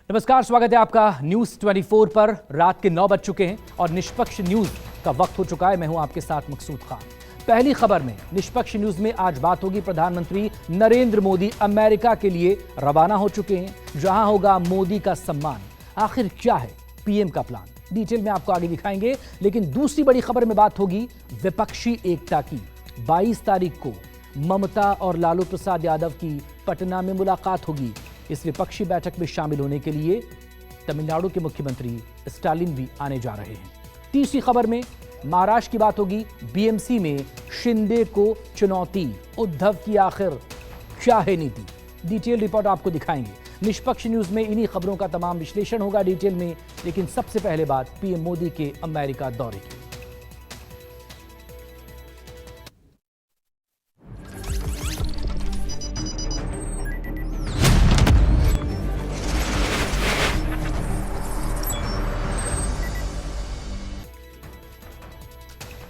नमस्कार, स्वागत है आपका न्यूज 24 पर। रात के 9 बज चुके हैं और निष्पक्ष न्यूज का वक्त हो चुका है। मैं हूं आपके साथ मकसूद खान। पहली खबर में निष्पक्ष न्यूज में आज बात होगी, प्रधानमंत्री नरेंद्र मोदी अमेरिका के लिए रवाना हो चुके हैं, जहां होगा मोदी का सम्मान। आखिर क्या है पीएम का प्लान, डिटेल में आपको आगे दिखाएंगे। लेकिन दूसरी बड़ी खबर में बात होगी विपक्षी एकता की। 22 तारीख को ममता और लालू प्रसाद यादव की पटना में मुलाकात होगी। इस विपक्षी बैठक में शामिल होने के लिए तमिलनाडु के मुख्यमंत्री स्टालिन भी आने जा रहे हैं। तीसरी खबर में महाराष्ट्र की बात होगी। बीएमसी में शिंदे को चुनौती, उद्धव की आखिर क्या है नीति, डिटेल रिपोर्ट आपको दिखाएंगे। निष्पक्ष न्यूज में इन्हीं खबरों का तमाम विश्लेषण होगा डिटेल में। लेकिन सबसे पहले बात पीएम मोदी के अमेरिका दौरे की।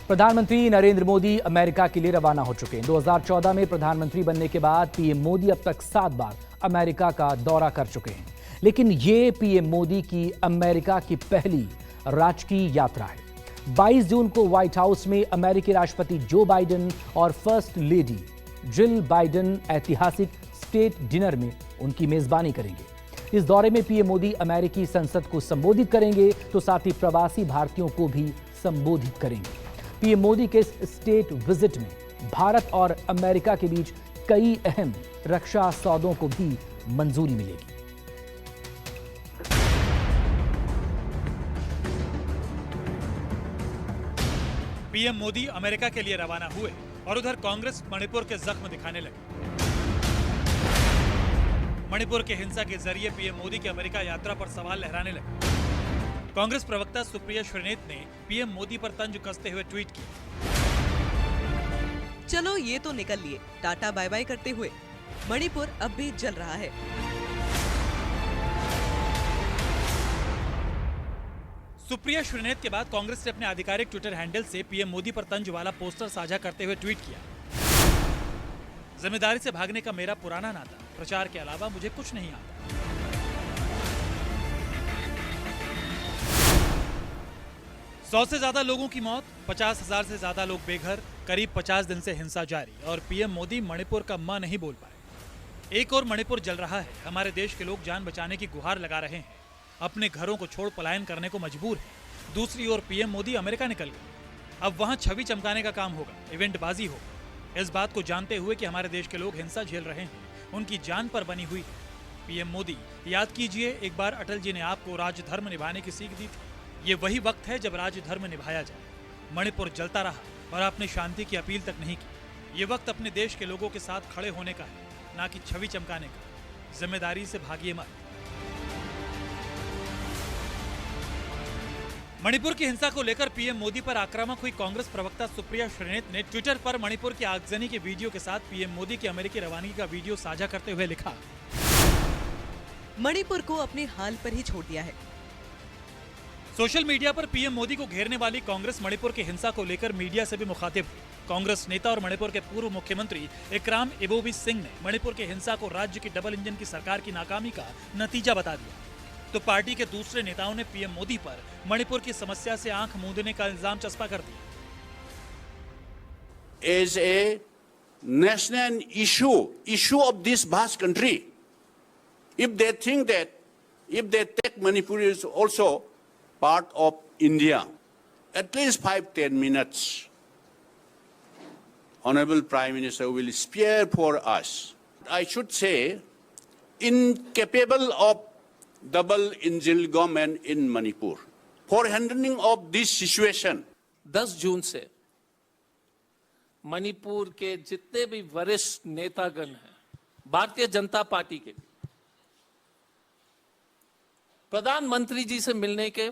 प्रधानमंत्री नरेंद्र मोदी अमेरिका के लिए रवाना हो चुके हैं। 2014 में प्रधानमंत्री बनने के बाद पीएम मोदी अब तक 7 बार अमेरिका का दौरा कर चुके हैं। लेकिन ये पीएम मोदी की अमेरिका की पहली राजकीय यात्रा है। 22 जून को व्हाइट हाउस में अमेरिकी राष्ट्रपति जो बाइडेन और फर्स्ट लेडी जिल बाइडेन ऐतिहासिक स्टेट डिनर में उनकी मेजबानी करेंगे। इस दौरे में पीएम मोदी अमेरिकी संसद को संबोधित करेंगे, तो साथ ही प्रवासी भारतीयों को भी संबोधित करेंगे। पीएम मोदी के इस स्टेट विजिट में भारत और अमेरिका के बीच कई अहम रक्षा सौदों को भी मंजूरी मिलेगी। पीएम मोदी अमेरिका के लिए रवाना हुए और उधर कांग्रेस मणिपुर के जख्म दिखाने लगी। मणिपुर के हिंसा के जरिए पीएम मोदी की अमेरिका यात्रा पर सवाल लहराने लगे। कांग्रेस प्रवक्ता सुप्रिया श्रीनेत ने पीएम मोदी पर तंज कसते हुए ट्वीट किया, चलो ये तो निकल लिए, टाटा बाय बाय करते हुए। मणिपुर अब भी जल रहा है। सुप्रिया श्रीनेत के बाद कांग्रेस ने अपने आधिकारिक ट्विटर हैंडल से पीएम मोदी पर तंज वाला पोस्टर साझा करते हुए ट्वीट किया, जिम्मेदारी से भागने का मेरा पुराना नाता, प्रचार के अलावा मुझे कुछ नहीं आता। 100 से ज्यादा लोगों की मौत, 50,000 से ज्यादा लोग बेघर, करीब 50 दिन से हिंसा जारी और पीएम मोदी मणिपुर का मां नहीं बोल पाए। एक और मणिपुर जल रहा है। हमारे देश के लोग जान बचाने की गुहार लगा रहे हैं, अपने घरों को छोड़ पलायन करने को मजबूर हैं। दूसरी ओर पीएम मोदी अमेरिका निकल गए। अब वहां छवि चमकाने का काम होगा, इवेंटबाजी होगा। इस बात को जानते हुए कि हमारे देश के लोग हिंसा झेल रहे हैं, उनकी जान पर बनी हुई है। पीएम मोदी, याद कीजिए, एक बार अटल जी ने आपको राजधर्म निभाने की सीख दी थी। ये वही वक्त है जब राजधर्म निभाया जाए। मणिपुर जलता रहा और आपने शांति की अपील तक नहीं की। ये वक्त अपने देश के लोगों के साथ खड़े होने का है, ना कि छवि चमकाने का। जिम्मेदारी से भागिए मत। मणिपुर की हिंसा को लेकर पीएम मोदी पर आक्रामक हुई कांग्रेस प्रवक्ता सुप्रिया श्रीनेत ने ट्विटर पर मणिपुर की आगजनी के वीडियो के साथ पीएम मोदी की अमेरिकी रवानगी का वीडियो साझा करते हुए लिखा, मणिपुर को अपने हाल पर ही छोड़ दिया है। सोशल मीडिया पर पीएम मोदी को घेरने वाली कांग्रेस मणिपुर की हिंसा को लेकर मीडिया से भी मुखातिब हुई। कांग्रेस नेता और मणिपुर के पूर्व मुख्यमंत्री इकराम इबोबी सिंह ने मणिपुर की हिंसा को राज्य की डबल इंजन की सरकार की नाकामी का नतीजा बता दिया। तो पार्टी के दूसरे नेताओं ने पीएम मोदी पर मणिपुर की समस्या से आंख मूंदने का इल्जाम चस्पा कर दिया। As a national issue of this vast country, if they think that if they take Manipur is also part of India, at least 5-10 minutes, Honorable Prime Minister will spare for us. I should say, incapable of double engine government in Manipur for handling of this situation. 10 जून से मणिपुर के जितने भी वरिष्ठ नेतागण हैं, Bharatiya Janata party के, प्रधानमंत्री जी से मिलने के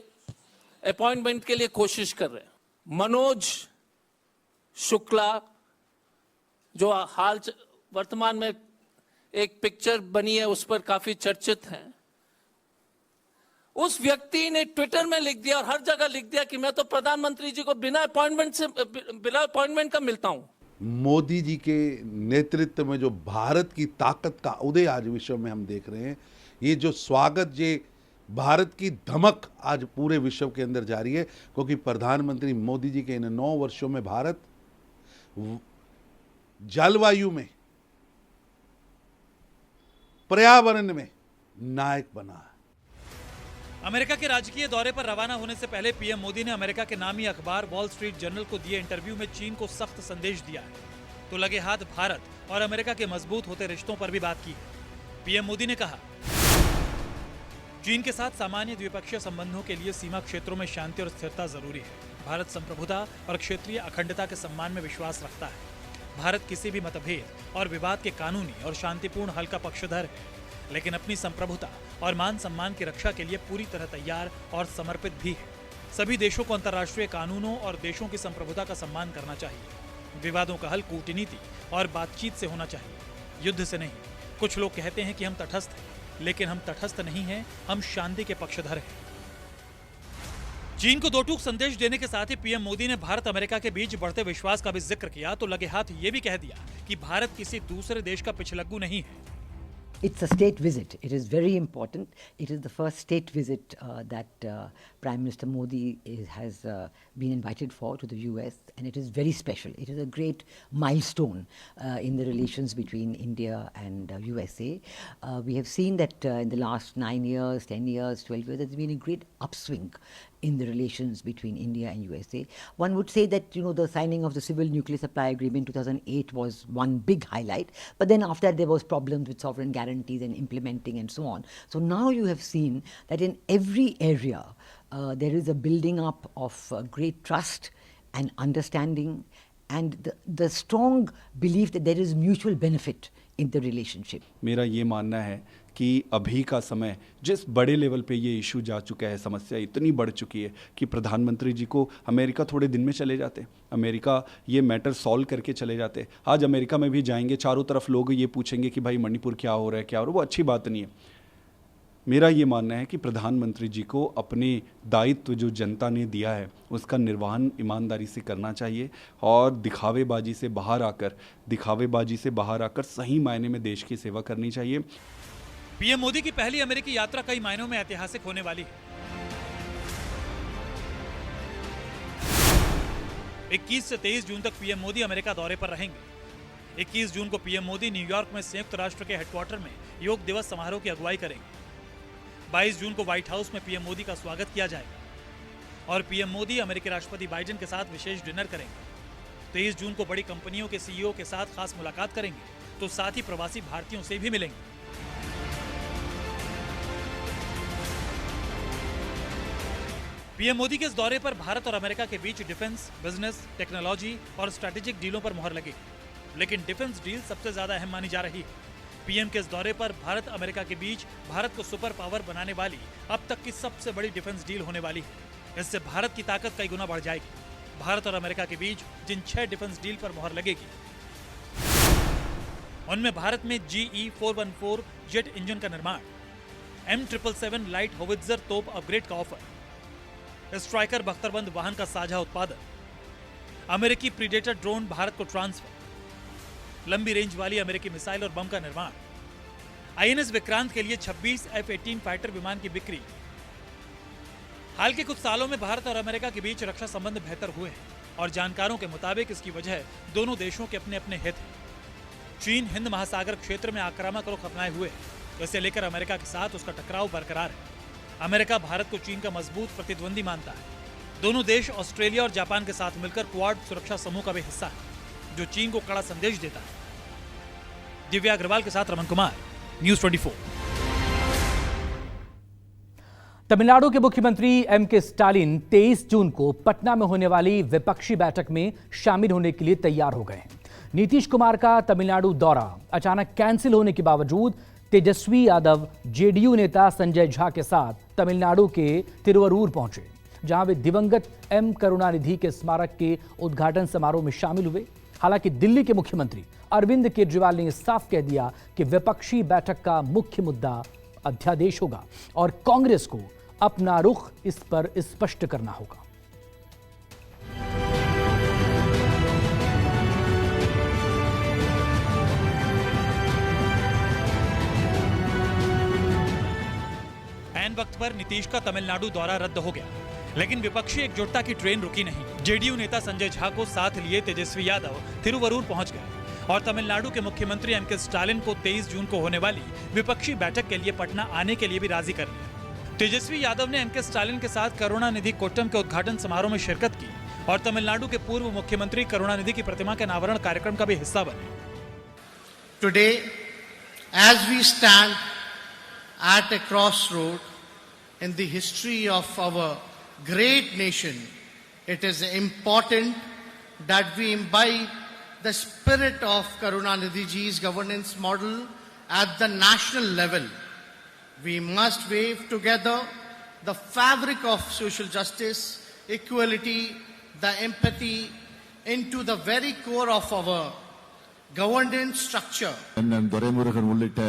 अपॉइंटमेंट के लिए कोशिश कर रहे हैं। मनोज शुक्ला, जो वर्तमान में एक पिक्चर बनी है, उस पर काफी चर्चित हैं, उस व्यक्ति ने ट्विटर में लिख दिया और हर जगह लिख दिया कि मैं तो प्रधानमंत्री जी को बिना अपॉइंटमेंट का मिलता हूं। मोदी जी के नेतृत्व में जो भारत की ताकत का उदय आज विश्व में हम देख रहे हैं, ये जो स्वागत ये भारत की धमक आज पूरे विश्व के अंदर जारी है, क्योंकि प्रधानमंत्री मोदी जी के इन 9 वर्षों में भारत जलवायु में, पर्यावरण में नायक बना है। अमेरिका के राजकीय दौरे पर रवाना होने से पहले पीएम मोदी ने अमेरिका के नामी अखबार वॉल स्ट्रीट जर्नल को दिए इंटरव्यू में चीन को सख्त संदेश दिया है, तो लगे हाथ भारत और अमेरिका के मजबूत होते रिश्तों पर भी बात की है। पीएम मोदी ने कहा, चीन के साथ सामान्य द्विपक्षीय संबंधों के लिए सीमा क्षेत्रों में शांति और स्थिरता जरूरी है। भारत संप्रभुता और क्षेत्रीय अखंडता के सम्मान में विश्वास रखता है। भारत किसी भी मतभेद और विवाद के कानूनी और शांतिपूर्ण हल का पक्षधर है, लेकिन अपनी संप्रभुता और मान सम्मान की रक्षा के लिए पूरी तरह तैयार और समर्पित भी है। सभी देशों को अंतर्राष्ट्रीय कानूनों और देशों की संप्रभुता का सम्मान करना चाहिए। विवादों का हल कूटनीति और बातचीत से होना चाहिए, युद्ध से नहीं। कुछ लोग कहते हैं कि हम तटस्थ हैं, लेकिन हम तटस्थ नहीं हैं, हम शांति के पक्षधर हैं। चीन को दो टूक संदेश देने के साथ ही पीएम मोदी ने भारत अमेरिका के बीच बढ़ते विश्वास का भी जिक्र किया, तो लगे हाथ ये भी कह दिया कि भारत किसी दूसरे देश का पिछलग्गू नहीं है। It's a state visit. It is very important. It is the first state visit that Prime Minister Modi has been invited for to the US, and it is very special. It is a great milestone in the relations between India and USA. We have seen that in the last 9 years, 10 years, 12 years, there's been a great upswing in the relations between India and USA. One would say that, the signing of the Civil Nuclear Supply Agreement in 2008 was one big highlight, but then after that there was problems with sovereign guarantees and implementing and so on. So now you have seen that in every area there is a building up of great trust and understanding and the strong belief that there is mutual benefit in the relationship. मेरा ये मानना है कि अभी का समय जिस बड़े लेवल पे ये इशू जा चुका है, समस्या इतनी बढ़ चुकी है कि प्रधानमंत्री जी को अमेरिका थोड़े दिन में चले जाते, अमेरिका ये मैटर सॉल्व करके चले जाते। आज अमेरिका में भी जाएंगे, चारों तरफ लोग ये पूछेंगे कि भाई मणिपुर क्या हो रहा है, क्या हो रहा है, वो अच्छी बात नहीं है। मेरा ये मानना है कि प्रधानमंत्री जी को अपने दायित्व जो जनता ने दिया है उसका निर्वहन ईमानदारी से करना चाहिए और दिखावेबाजी से बाहर आकर सही मायने में देश की सेवा करनी चाहिए। पीएम मोदी की पहली अमेरिकी यात्रा कई मायनों में ऐतिहासिक होने वाली है। 21 से 23 जून तक पीएम मोदी अमेरिका दौरे पर रहेंगे। 21 जून को पीएम मोदी न्यूयॉर्क में संयुक्त राष्ट्र के हेडक्वार्टर में योग दिवस समारोह की अगुवाई करेंगे। 22 जून को व्हाइट हाउस में पीएम मोदी का स्वागत किया जाएगा और पीएम मोदी अमेरिकी राष्ट्रपति बाइडेन के साथ विशेष डिनर करेंगे। 23 जून को बड़ी कंपनियों के सीईओ के साथ खास मुलाकात करेंगे, तो साथ ही प्रवासी भारतीयों से भी मिलेंगे। पीएम मोदी के इस दौरे पर भारत और अमेरिका के बीच डिफेंस, बिजनेस, टेक्नोलॉजी और स्ट्रैटेजिक डीलों पर मुहर लगेगी, लेकिन डिफेंस डील सबसे ज्यादा अहम मानी जा रही है। पीएम के इस दौरे पर भारत अमेरिका के बीच भारत को सुपर पावर बनाने वाली अब तक की सबसे बड़ी डिफेंस डील होने वाली है। इससे भारत की ताकत कई गुना बढ़ जाएगी। भारत और अमेरिका के बीच जिन 6 डिफेंस डील पर मुहर लगेगी उनमें भारत में GE-414 जेट इंजन का निर्माण, M777 लाइट होवित्जर तोप अपग्रेड का ऑफर, स्ट्राइकर बख्तरबंद वाहन का साझा उत्पादन, अमेरिकी प्रीडेटर ड्रोन भारत को ट्रांसफर, लंबी रेंज वाली अमेरिकी मिसाइल और बम का निर्माण, INS विक्रांत के लिए 26 F-18 फाइटर विमान की बिक्री। हाल के कुछ सालों में भारत और अमेरिका के बीच रक्षा संबंध बेहतर हुए हैं और जानकारों के मुताबिक इसकी वजह दोनों देशों के अपने अपने हित हैं। चीन हिंद महासागर क्षेत्र में आक्रामक रुख अपनाए हुए है, इसे लेकर अमेरिका के साथ उसका टकराव बरकरार है। अमेरिका भारत को चीन का मजबूत प्रतिद्वंदी मानता है। दोनों देश ऑस्ट्रेलिया और जापान के साथ मिलकर क्वाड सुरक्षा समूह का भी हिस्सा है, जो चीन को कड़ा संदेश देता है। दिव्या अग्रवाल के साथ रमन कुमार, न्यूज़ 24। तमिलनाडु के मुख्यमंत्री M.K. स्टालिन 23 जून को पटना में होने वाली विपक्षी बैठक में शामिल होने के लिए तैयार हो गए हैं। नीतीश कुमार का तमिलनाडु दौरा अचानक कैंसिल होने के बावजूद तेजस्वी यादव जेडीयू नेता संजय झा के साथ तमिलनाडु के तिरुवरूर पहुंचे, जहां वे दिवंगत M. करुणानिधि के स्मारक के उद्घाटन समारोह में शामिल हुए। हालांकि दिल्ली के मुख्यमंत्री अरविंद केजरीवाल ने साफ कह दिया कि विपक्षी बैठक का मुख्य मुद्दा अध्यादेश होगा और कांग्रेस को अपना रुख इस पर स्पष्ट करना होगा। ऐन वक्त पर नीतीश का तमिलनाडु दौरा रद्द हो गया, लेकिन विपक्षी एकजुटता की ट्रेन रुकी नहीं। जेडीयू नेता संजय झा को साथ लिए तेजस्वी यादव तिरुवरूर पहुंच गए और तमिलनाडु के मुख्यमंत्री एम.के. स्टालिन को 23 जून को होने वाली विपक्षी बैठक के लिए पटना आने के लिए भी राजी कर लिया। तेजस्वी यादव ने एम.के. स्टालिन के साथ करुणानिधि कोट्टम के उद्घाटन समारोह में शिरकत की और तमिलनाडु के पूर्व मुख्यमंत्री करुणानिधि की प्रतिमा के अनावरण कार्यक्रम का भी हिस्सा बने। Today, as we stand at a crossroad in the history of our great nation, it is important that we imbibe the spirit of Karunanidhi ji's governance model at the national level. We must weave together the fabric of social justice, equality, the empathy into the very core of our governance structure. அண்ணன் துரைமுருகன் உள்ளிட்ட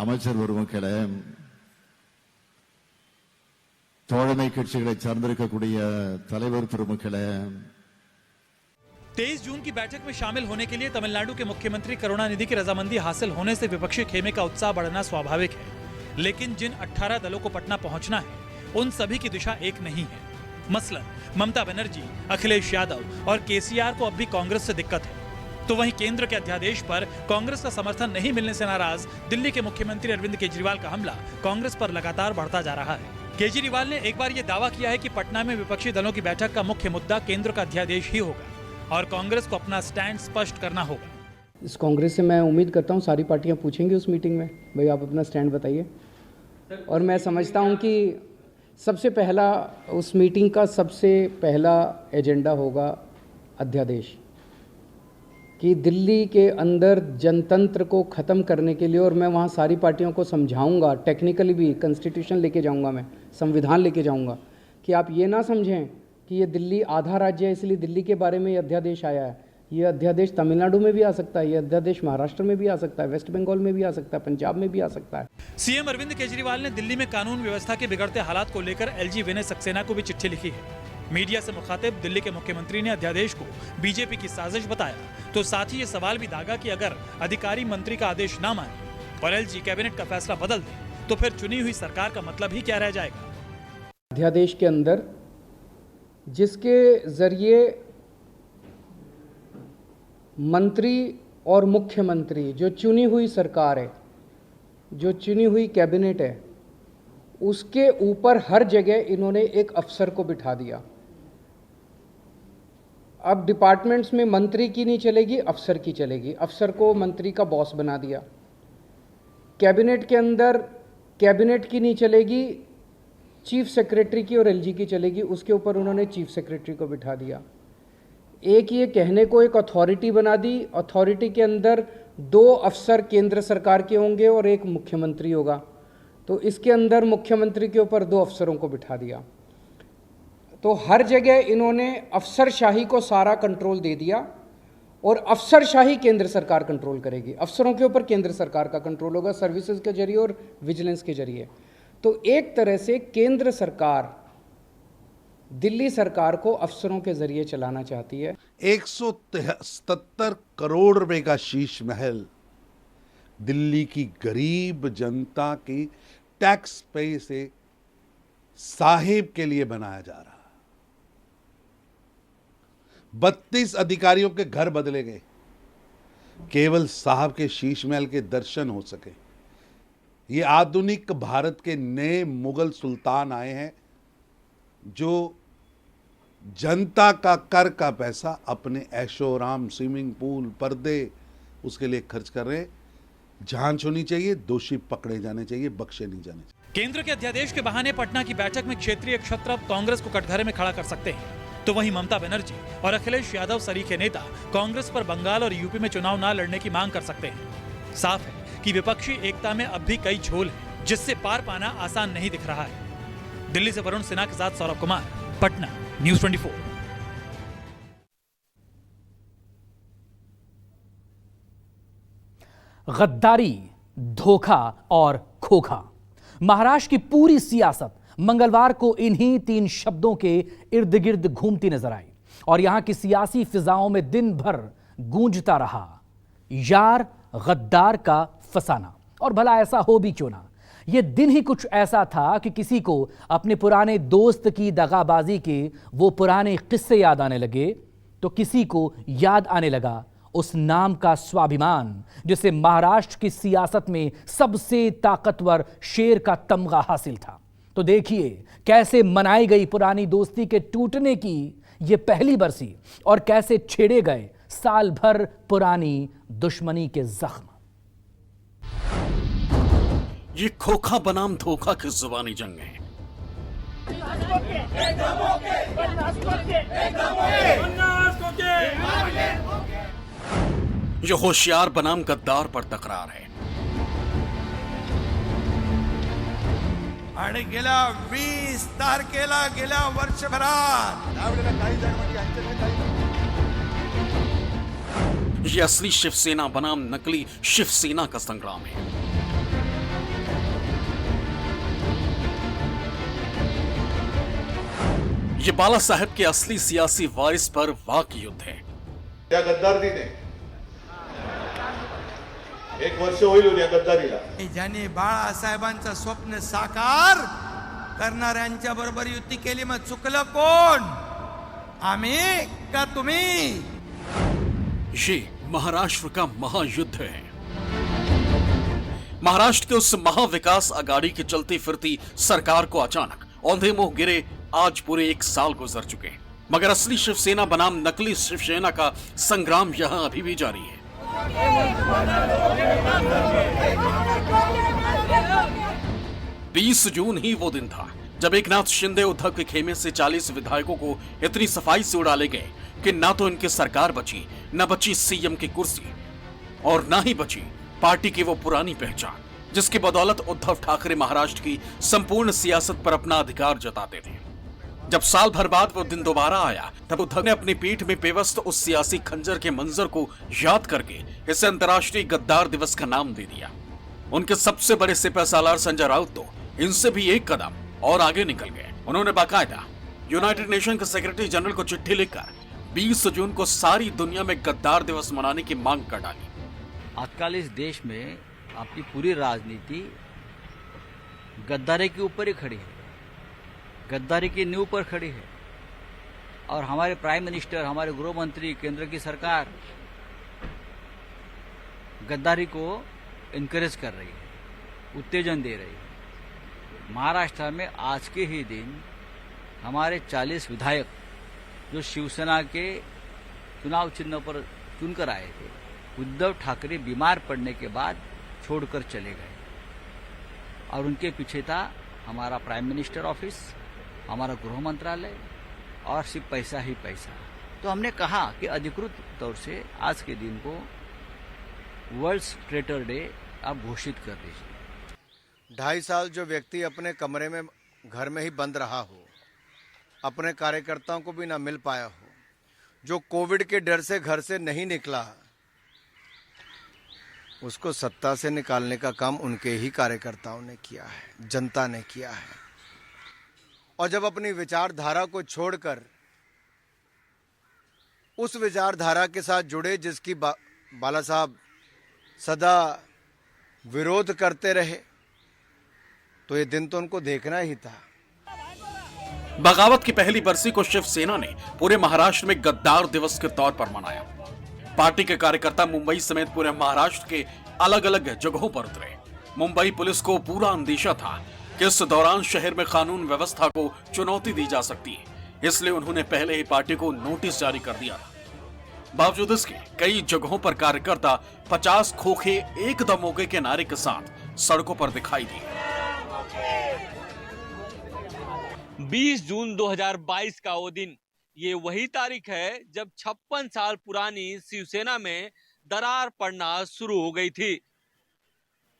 அமைச்சர் பெருமக்களே, தோழமை கட்சிகளை சார்ந்திருக்கக்கூடிய தலைவர் பெருமக்களே, 23 जून की बैठक में शामिल होने के लिए तमिलनाडु के मुख्यमंत्री करुणानिधि की रजामंदी हासिल होने से विपक्षी खेमे का उत्साह बढ़ना स्वाभाविक है, लेकिन जिन 18 दलों को पटना पहुंचना है उन सभी की दिशा एक नहीं है। मसलन ममता बनर्जी, अखिलेश यादव और केसीआर को अब भी कांग्रेस से दिक्कत है, तो वहीं केंद्र के अध्यादेश पर कांग्रेस का समर्थन नहीं मिलने से नाराज दिल्ली के मुख्यमंत्री अरविंद केजरीवाल का हमला कांग्रेस पर लगातार बढ़ता जा रहा है। केजरीवाल ने एक बार ये दावा किया है कि पटना में विपक्षी दलों की बैठक का मुख्य मुद्दा केंद्र का अध्यादेश ही होगा और कांग्रेस को अपना स्टैंड स्पष्ट करना होगा। इस कांग्रेस से मैं उम्मीद करता हूँ सारी पार्टियां पूछेंगी उस मीटिंग में, भाई आप अपना स्टैंड बताइए। और मैं समझता हूँ कि सबसे पहला उस मीटिंग का सबसे पहला एजेंडा होगा अध्यादेश, कि दिल्ली के अंदर जनतंत्र को ख़त्म करने के लिए, और मैं वहाँ सारी पार्टियों को समझाऊंगा, टेक्निकली भी कॉन्स्टिट्यूशन लेके जाऊंगा, मैं संविधान लेके जाऊंगा, कि आप ये ना समझें कि ये दिल्ली आधा राज्य है इसलिए दिल्ली के बारे में ये अध्यादेश आया है। ये अध्यादेश तमिलनाडु में भी आ सकता है, ये अध्यादेश महाराष्ट्र में भी आ सकता है, वेस्ट बंगाल में भी आ सकता है, पंजाब में भी आ सकता है। सीएम अरविंद केजरीवाल ने दिल्ली में कानून व्यवस्था के बिगड़ते हालात को लेकर एलजी विनय सक्सेना को भी चिट्ठी लिखी है। मीडिया से मुखातिब दिल्ली के मुख्यमंत्री ने अध्यादेश को बीजेपी की साजिश बताया, तो साथ ही ये सवाल भी दागा कि अगर अधिकारी मंत्री का आदेश ना माने और एलजी कैबिनेट का फैसला बदल दे तो फिर चुनी हुई सरकार का मतलब ही क्या रह जाएगा। अध्यादेश के अंदर जिसके जरिए मंत्री और मुख्यमंत्री, जो चुनी हुई सरकार है, जो चुनी हुई कैबिनेट है, उसके ऊपर हर जगह इन्होंने एक अफसर को बिठा दिया। अब डिपार्टमेंट्स में मंत्री की नहीं चलेगी, अफसर की चलेगी। अफसर को मंत्री का बॉस बना दिया। कैबिनेट के अंदर कैबिनेट की नहीं चलेगी, चीफ सेक्रेटरी की और एलजी की चलेगी, उसके ऊपर उन्होंने चीफ सेक्रेटरी को बिठा दिया। एक ये कहने को एक अथॉरिटी बना दी, अथॉरिटी के अंदर 2 अफसर केंद्र सरकार के होंगे और एक मुख्यमंत्री होगा, तो इसके अंदर मुख्यमंत्री के ऊपर 2 अफसरों को बिठा दिया। तो हर जगह इन्होंने अफसरशाही को सारा कंट्रोल दे दिया और अफसरशाही केंद्र सरकार कंट्रोल करेगी। अफसरों के ऊपर केंद्र सरकार का कंट्रोल होगा, सर्विसेज के जरिए और विजिलेंस के जरिए। तो एक तरह से केंद्र सरकार दिल्ली सरकार को अफसरों के जरिए चलाना चाहती है। 177 करोड़ रुपए का शीश महल दिल्ली की गरीब जनता की टैक्स पे से साहिब के लिए बनाया जा रहा है। 32 अधिकारियों के घर बदले गए, केवल साहब के शीश महल के दर्शन हो सके। ये आधुनिक भारत के नए मुगल सुल्तान आए हैं जो जनता का कर का पैसा अपने ऐशोराम, स्विमिंग पूल, पर्दे उसके लिए खर्च कर रहे हैं। जांच होनी चाहिए, दोषी पकड़े जाने चाहिए, बख्शे नहीं जाने चाहिए। केंद्र के अध्यादेश के बहाने पटना की बैठक में क्षेत्रीय क्षत्रप कांग्रेस को कटघरे में खड़ा कर सकते हैं, तो वहीं ममता बनर्जी और अखिलेश यादव सरीखे नेता कांग्रेस पर बंगाल और यूपी में चुनाव न लड़ने की मांग कर सकते हैं। साफ है कि विपक्षी एकता में अब भी कई झोल हैं, जिससे पार पाना आसान नहीं दिख रहा है। दिल्ली से वरुण सिन्हा के साथ सौरभ कुमार, पटना, न्यूज़ 24। गद्दारी, धोखा और खोखा, महाराष्ट्र की पूरी सियासत मंगलवार को इन्हीं 3 शब्दों के इर्द गिर्द घूमती नजर आई और यहां की सियासी फिजाओं में दिन भर गूंजता रहा, यार गद्दार का फसाना। और भला ऐसा हो भी क्यों ना, ये दिन ही कुछ ऐसा था कि किसी को अपने पुराने दोस्त की दगाबाजी के वो पुराने किस्से याद आने लगे, तो किसी को याद आने लगा उस नाम का स्वाभिमान जिसे महाराष्ट्र की सियासत में सबसे ताकतवर शेर का तमगा हासिल था। तो देखिए कैसे मनाई गई पुरानी दोस्ती के टूटने की ये पहली बरसी और कैसे छेड़े गए साल भर पुरानी दुश्मनी के जख्म। ये खोखा बनाम धोखा की जुबानी जंग है। ये होशियार बनाम गद्दार पर तकरार है। आणि गेल्या 20 तारखेला गेल्या वर्षभरात ये असली शिवसेना बनाम नकली शिवसेना का संग्राम है। ये बाला साहेब के असली सियासी वारिस पर वाक युद्ध है। त्या गद्दारीने 1 वर्ष होईल या गद्दारीला। ज्यांनी बाळासाहेबांचं स्वप्न साकार करणाऱ्यांच्या बरोबर युती केली, मग चुकलं कोण? आम्ही का तुम्ही? ये महाराष्ट्र का महायुद्ध है। महाराष्ट्र के उस महाविकास आघाड़ी की चलती फिरती सरकार को अचानक औंधे मुंह गिरे आज पूरे 1 साल गुजर चुके हैं, मगर असली शिवसेना बनाम नकली शिवसेना का संग्राम यहां अभी भी जारी है। 20 जून ही वो दिन था जब एकनाथ शिंदे उद्धव के खेमे से 40 विधायकों को इतनी सफाई से उड़ा ले गए कि ना तो इनकी सरकार बची, न बची सीएम की कुर्सी, और ना ही बची पार्टी की वो पुरानी पहचान जिसकी बदौलत उद्धव ठाकरे महाराष्ट्र की संपूर्ण सियासत पर अपना अधिकार जताते थे। जब साल भर बाद वो दिन दोबारा आया, तब उद्धव ने अपनी पीठ में पेवस्त उस सियासी खंजर के मंजर को याद करके इसे अंतर्राष्ट्रीय गद्दार दिवस का नाम दे दिया। उनके सबसे बड़े सिपहसालार संजय राउत तो इनसे भी एक कदम और आगे निकल गए। उन्होंने बाकायदा यूनाइटेड नेशन के सेक्रेटरी जनरल को चिट्ठी लिखकर 20 जून को सारी दुनिया में गद्दार दिवस मनाने की मांग कर डाली। आजकल इस देश में आपकी पूरी राजनीति गद्दारी के ऊपर ही खड़ी है, गद्दारी की नींव पर खड़ी है, और हमारे प्राइम मिनिस्टर, हमारे गृह मंत्री, केंद्र की सरकार गद्दारी को इनकरेज कर रही है, उत्तेजन दे रही है। महाराष्ट्र में आज के ही दिन हमारे 40 विधायक जो शिवसेना के चुनाव चिन्ह पर चुनकर आए थे, उद्धव ठाकरे बीमार पड़ने के बाद छोड़कर चले गए, और उनके पीछे था हमारा प्राइम मिनिस्टर ऑफिस, हमारा गृह मंत्रालय, और सिर्फ पैसा ही पैसा। तो हमने कहा कि अधिकृत तौर से आज के दिन को वर्ल्ड ट्रेटर डे आप घोषित कर दीजिए। 2.5 साल जो व्यक्ति अपने कमरे में घर में ही बंद रहा हो, अपने कार्यकर्ताओं को भी ना मिल पाया हो, जो कोविड के डर से घर से नहीं निकला, उसको सत्ता से निकालने का काम उनके ही कार्यकर्ताओं ने किया है, जनता ने किया है। और जब अपनी विचारधारा को छोड़कर उस विचारधारा के साथ जुड़े जिसकी बाला साहब सदा विरोध करते रहे, तो ये दिन तो उनको देखना ही था। बगावत की पहली बरसी को शिवसेना ने पूरे महाराष्ट्र में गद्दार दिवस के तौर पर मनाया। पार्टी के कार्यकर्ता मुंबई समेत पूरे महाराष्ट्र के अलग अलग जगहों पर उतरे। मुंबई पुलिस को पूरा अंदेशा था कि इस दौरान शहर में कानून व्यवस्था को चुनौती दी जा सकती है, इसलिए उन्होंने पहले ही पार्टी को नोटिस जारी कर दिया था। बावजूद इसके कई जगहों पर कार्यकर्ता 50 खोखे एक दम हो गए के नारे के साथ सड़कों पर दिखाई दिए। 20 जून 2022 का वो दिन, ये वही तारीख है जब 56 साल पुरानी शिवसेना में दरार पड़ना शुरू हो गई थी।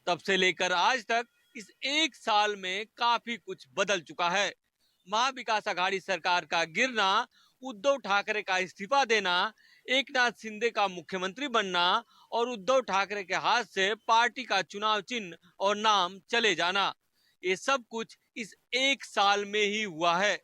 तब से लेकर आज तक इस 1 साल में काफी कुछ बदल चुका है। महाविकास आघाड़ी सरकार का गिरना, उद्धव ठाकरे का इस्तीफा देना, एकनाथ शिंदे का मुख्यमंत्री बनना और उद्धव ठाकरे के हाथ से पार्टी का चुनाव चिन्ह और नाम चले जाना, ये सब कुछ इस 1 साल में ही हुआ है।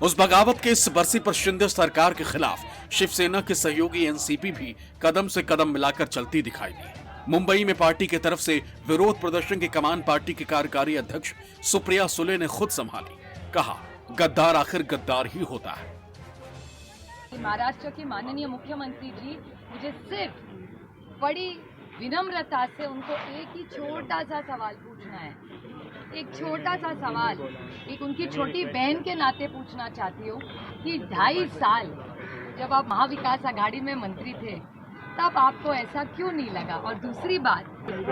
उस बगावत के इस बरसी पर शिंदे सरकार के खिलाफ शिवसेना के सहयोगी एनसीपी भी कदम से कदम मिलाकर चलती दिखाई दी। मुंबई में पार्टी की तरफ से विरोध प्रदर्शन की कमान पार्टी के कार्यकारी अध्यक्ष सुप्रिया सुले ने खुद संभाली। कहा, गद्दार आखिर गद्दार ही होता है। महाराष्ट्र के माननीय मुख्यमंत्री जी, मुझे सिर्फ बड़ी विनम्रता से उनको एक ही छोटा सा सवाल पूछना है, एक छोटा सा सवाल, एक उनकी छोटी बहन के नाते पूछना चाहती हूँ कि 2.5 साल जब आप महाविकास आघाड़ी में मंत्री थे तब आपको ऐसा क्यों नहीं लगा? और दूसरी बात,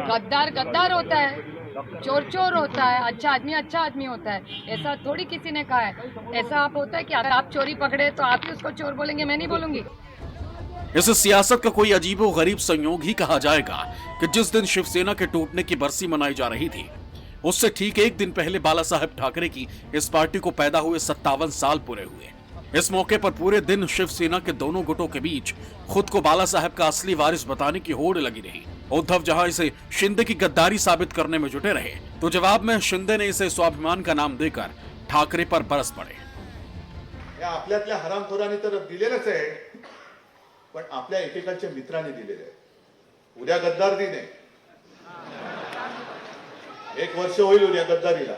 गद्दार गद्दार होता है, चोर चोर होता है, अच्छा आदमी होता है, ऐसा थोड़ी किसी ने कहा है। ऐसा आप होता है कि अगर आप चोरी पकड़े तो आप ही उसको चोर बोलेंगे, मैं नहीं बोलूंगी। इस सियासत का कोई अजीबो गरीब संयोग ही कहा जाएगा कि जिस दिन शिवसेना के टूटने की बरसी मनाई जा रही थी, उससे ठीक एक दिन पहले बाला साहेब ठाकरे की इस पार्टी को पैदा हुए 57 साल पूरे हुए। इस मौके पर पूरे दिन शिवसेना के दोनों गुटों के बीच खुद को बाला साहेब का असली वारिस बताने की होड़ लगी रही। उद्धव जहां इसे शिंदे की गद्दारी साबित करने में जुटे रहे, तो जवाब में शिंदे ने इसे स्वाभिमान का नाम देकर ठाकरे पर बरस पड़े। आपल्यातल्या हरामखोरांनी तर दिलेलंच आहे, पण आपल्या एकेकाच्या मित्रांनी दिलेलं आहे। उद्या गद्दार दिन आहे, 1 वर्ष होईल उद्या गद्दारीला।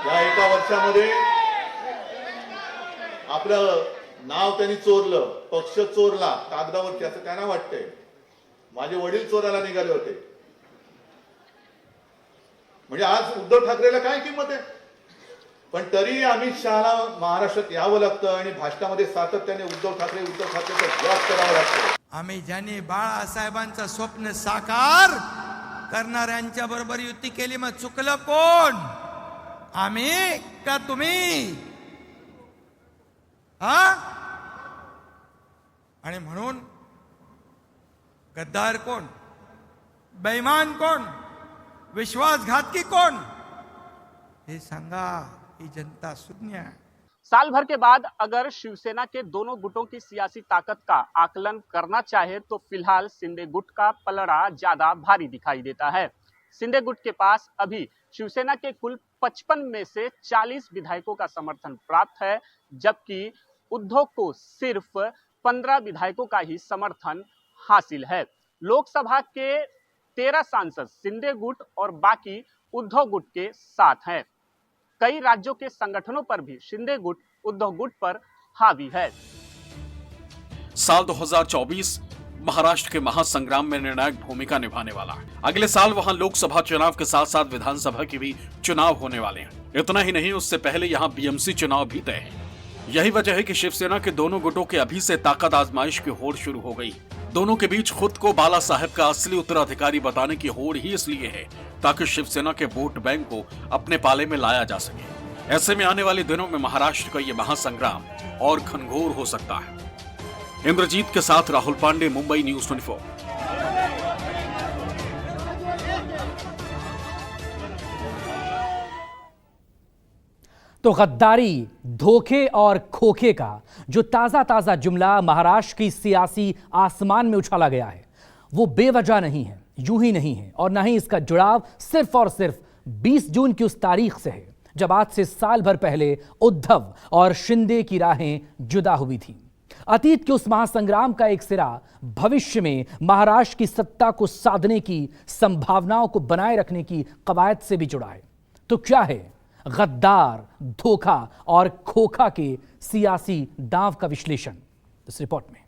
या 1 वर्षामध्ये आपलं नाव त्यांनी चोरलं, पक्ष चोरला कागदावरती, असं त्यांना वाटतंय। माझे वडील चोरायला निघाले होते, म्हणजे आज उद्धव ठाकरेला काय किंमत आहे? पण तरी अमित शहाला महाराष्ट्रात यावं लागतं आणि भाषणामध्ये सातत्याने उद्धव ठाकरेचा जप करावा लागतो। आम्ही ज्यांनी बाळासाहेबांचं स्वप्न साकार करणाऱ्यांच्या बरोबर युती केली, मग चुकलं कोण? आम्ही का तुम्ही? आणि म्हणून गद्दार कोण, बेईमान कोण, विश्वासघातकी कोण, हे सांगा। ही जनता सुज्ञ है। साल भर के बाद अगर शिवसेना के दोनों गुटों की सियासी ताकत का आकलन करना चाहे तो फिलहाल शिंदे गुट का पलड़ा ज्यादा भारी दिखाई देता है। शिंदे गुट के पास अभी शिवसेना के कुल 55 में से 40 विधायकों का समर्थन प्राप्त है, जबकि उद्धव को सिर्फ 15 विधायकों का ही समर्थन हासिल है। लोकसभा के 13 सांसद शिंदे गुट और बाकी उद्धव गुट के साथ हैं। कई राज्यों के संगठनों पर भी शिंदे गुट उद्धव गुट पर हावी है। साल 2024 महाराष्ट्र के महासंग्राम में निर्णायक भूमिका निभाने वाला है। अगले साल वहां लोकसभा चुनाव के साथ साथ विधानसभा के भी चुनाव होने वाले हैं। इतना ही नहीं, उससे पहले यहां बीएमसी चुनाव भी तय है। यही वजह है कि शिवसेना के दोनों गुटों के अभी से ताकत आजमाइश की होड़ शुरू हो गई। दोनों के बीच खुद को बाला साहेब का असली उत्तराधिकारी बताने की होड़ ही इसलिए है ताकि शिवसेना के वोट बैंक को अपने पाले में लाया जा सके। ऐसे में आने वाले दिनों में महाराष्ट्र का ये महासंग्राम और घनघोर हो सकता है। इंद्रजीत के साथ राहुल पांडे, मुंबई न्यूज़ 24। तो गद्दारी, धोखे और खोखे का जो ताजा ताजा जुमला महाराष्ट्र की सियासी आसमान में उछाला गया है, वो बेवजह नहीं है, यूं ही नहीं है, और ना ही इसका जुड़ाव सिर्फ और सिर्फ 20 जून की उस तारीख से है जब आज से साल भर पहले उद्धव और शिंदे की राहें जुदा हुई थी। अतीत के उस महासंग्राम का एक सिरा भविष्य में महाराष्ट्र की सत्ता को साधने की संभावनाओं को बनाए रखने की कवायद से भी जुड़ा है। तो क्या है गद्दार, धोखा और खोखा के सियासी दांव का विश्लेषण इस रिपोर्ट में।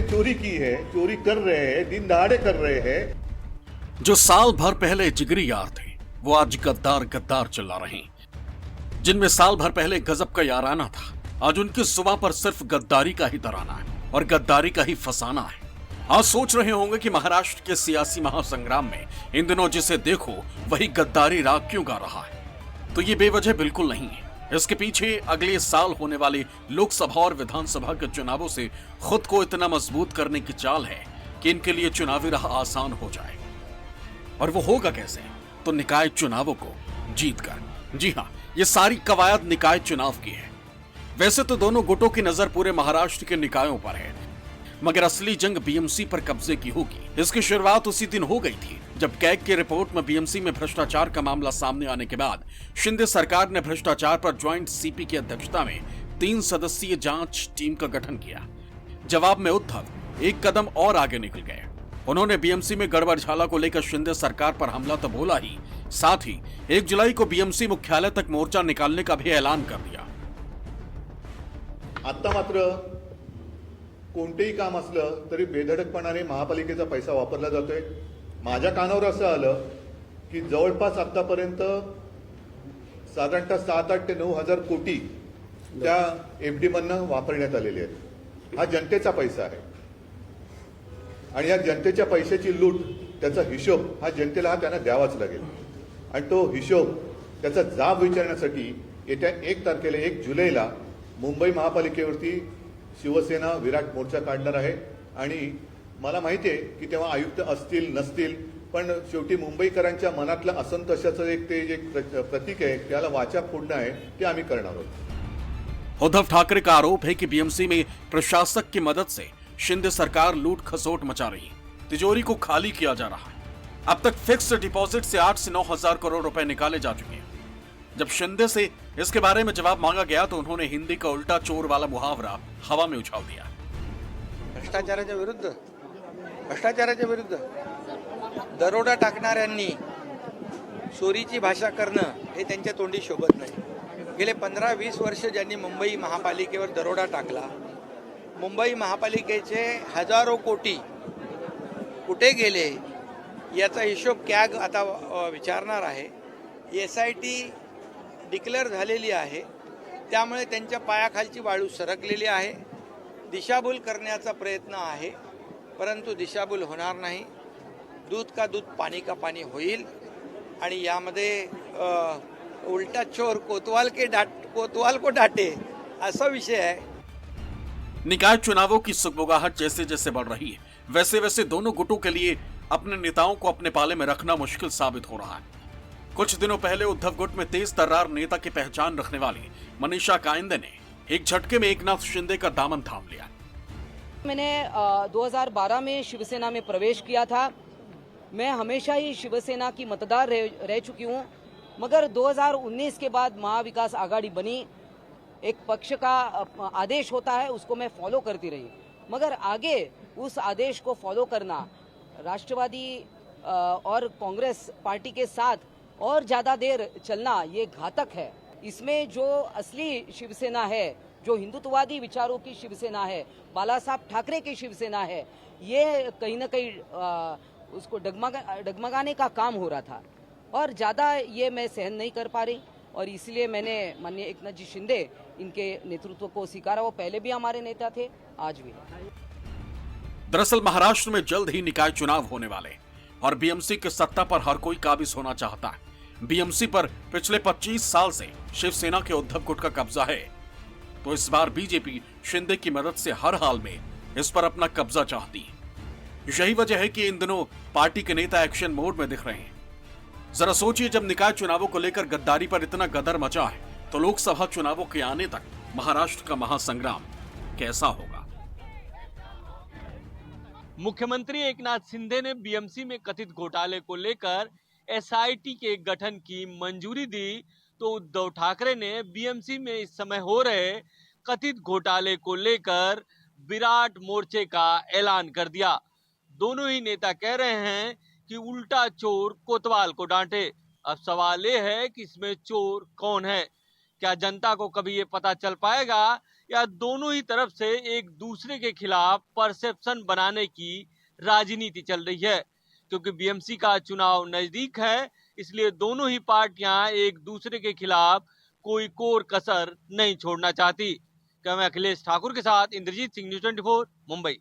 चोरी की है, चोरी कर रहे हैं, दिन दहाड़े कर रहे हैं। जो साल भर पहले जिगरी यार थे वो आज गद्दार गद्दार चिल्ला रहे हैं। जिनमें साल भर पहले गजब का याराना था, आज उनकी जुबान पर सिर्फ गद्दारी का ही तराना है और गद्दारी का ही फसाना है। आज सोच रहे होंगे कि महाराष्ट्र के सियासी महासंग्राम में इन दिनों जिसे देखो वही गद्दारी राग क्यों गा रहा है। तो ये बेवजह बिल्कुल नहीं है। इसके पीछे अगले साल होने वाले लोकसभा और विधानसभा के चुनावों से खुद को इतना मजबूत करने की चाल है कि इनके लिए चुनावी राह आसान हो जाए। और वो होगा कैसे? तो निकाय चुनावों को जीतकर। जी हाँ, ये सारी कवायद निकाय चुनाव की है। वैसे तो दोनों गुटों की नजर पूरे महाराष्ट्र के निकायों पर है, मगर असली जंग बीएमसी पर कब्जे की होगी। इसकी शुरुआत उसी दिन हो गई थी जब कैग की रिपोर्ट में बीएमसी में भ्रष्टाचार का मामला सामने आने के बाद शिंदे सरकार ने भ्रष्टाचार पर ज्वाइंट सीपी की अध्यक्षता में 3 सदस्यीय जांच टीम का गठन किया। जवाब में उद्धव एक कदम और आगे निकल गए। उन्होंने बीएमसी में गड़बड़झाला को लेकर शिंदे सरकार पर हमला तो बोला ही, साथ ही 1 जुलाई को बीएमसी मुख्यालय तक मोर्चा निकालने का भी ऐलान कर दिया। आता मात्र कोणतेही काम असलं तरी बेधडकपणाने महापालिकेचा पैसा वापरला जातोय। माझ्या कानावर असं आलं की जवळपास आतापर्यंत साधारणतः 7,000 ते 9,000 कोटी त्या एफडी मधनं वापरण्यात आलेले आहेत। हा जनतेचा पैसा आहे आणि या जनतेच्या पैशाची लूट, त्याचा हिशोब हा जनतेला त्यांना द्यावाच लागेल आणि तो हिशोब, त्याचा जाब विचारण्यासाठी येत्या 1 तारखेला 1 जुलैला मुंबई महापालिकेवरती शिवसेना विराट मोर्चा काढणार आहे। आणि मला माहिती आहे की तेव्हा आयुक्त असतील नसतील, पण शेवटी मुंबईकरांच्या मनातलं असंतोषाचं एक प्रतीक आहे, त्याला वाचा फोडणं आहे, ते आम्ही करणार आहोत। उद्धव ठाकरे का आरोप है कि बीएमसी में प्रशासक की मदद से शिंदे सरकार लूट खसोट मचा रही, तिजोरी को खाली किया जा रहा है। अब तक फिक्स्ड डिपॉजिट से 8 से 9 हजार करोड़ रुपए निकाले जा चुके हैं। जब शिंदे से इसके बारे में जवाब मांगा गया तो उन्होंने हिंदी का उल्टा चोर वाला मुहावरा हवा में उछाल दिया। भ्रष्टाचाराच्या विरुद्ध दरोडा टाकणाऱ्यांनी चोरीची भाषा करणं हे त्यांच्या तोंडी शोभत नाही। गेले 15-20 वर्ष ज्यांनी मुंबई महापालिकेवर दरोडा टाकला, मुंबई महापालिकेचे हजारो कोटी कुठे गेले याचा हिशोब कॅग आता विचारणार आहे। SIT डिक्लेअर झालेली आहे, त्यामुळे त्यांच्या पायाखालची वाळू सरकलेली आहे। दिशाभूल करण्याचा प्रयत्न आहे, परंतु दिशाभूल होणार नाही। दूध का दूध पानी का पानी होईल आणि यामध्ये उल्टा चोर कोतवाल को डांटे असा विषय है। निकाय चुनावों की सुगबुगाहट जैसे जैसे बढ़ रही है, वैसे वैसे दोनों गुटों के लिए अपने नेताओं को अपने पाले में रखना मुश्किल साबित हो रहा है। कुछ दिनों पहले उद्धव गुट में तेज तर्रार नेता की पहचान रखने वाली मनीषा कायंदे ने एक झटके में एकनाथ शिंदे का दामन थाम लिया। मैंने 2012 में शिवसेना में प्रवेश किया था। मैं हमेशा ही शिवसेना की मतदार रह चुकी हूँ, मगर 2019 के बाद महाविकास आघाड़ी बनी, एक पक्ष का आदेश होता है, उसको मैं फॉलो करती रही, मगर आगे उस आदेश को फॉलो करना राष्ट्रवादी और कांग्रेस पार्टी के साथ और ज़्यादा देर चलना ये घातक है। इसमें जो असली शिवसेना है, जो हिंदुत्ववादी विचारों की शिवसेना है, बाला साहब ठाकरे की शिवसेना है, ये कहीं ना कहीं उसको डगमगाने का काम हो रहा था और ज़्यादा ये मैं सहन नहीं कर पा रही और इसलिए मैंने माननीय एकनाथ जी शिंदे इनके नेतृत्व को स्वीकारा। वो पहले भी हमारे नेता थे, आज भी। दरअसल महाराष्ट्र में जल्द ही निकाय चुनाव होने वाले और बीएमसी की सत्ता पर हर कोई काबिज होना चाहता है। बीएमसी पर पिछले 25 साल से शिवसेना के उद्धव गुट का कब्जा है, तो इस बार बीजेपी शिंदे की मदद से हर हाल में इस पर अपना कब्जा चाहती है। यही वजह है कि इन दिनों पार्टी के नेता एक्शन मोड में दिख रहे हैं। जरा सोचिए, जब निकाय चुनावों को लेकर गद्दारी पर इतना गदर मचा है, तो लोकसभा चुनावों के आने तक महाराष्ट्र का महासंग्राम कैसा होगा। मुख्यमंत्री एकनाथ शिंदे ने बीएमसी में कथित घोटाले को लेकर SIT के गठन की मंजूरी दी, तो उद्धव ठाकरे ने बीएमसी में इस समय हो रहे कथित घोटाले को लेकर विराट मोर्चे का ऐलान कर दिया। दोनों ही नेता कह रहे हैं कि उल्टा चोर कोतवाल को डांटे। अब सवाल ये है कि इसमें चोर कौन है। क्या जनता को कभी ये पता चल पाएगा या दोनों ही तरफ से एक दूसरे के खिलाफ परसेप्शन बनाने की राजनीति चल रही है। क्योंकि बीएमसी का चुनाव नजदीक है, इसलिए दोनों ही पार्टियां एक दूसरे के खिलाफ कोई कोर कसर नहीं छोड़ना चाहती। क्या मैं अखिलेश ठाकुर के साथ इंद्रजीत सिंह, न्यूज़ 24 मुंबई।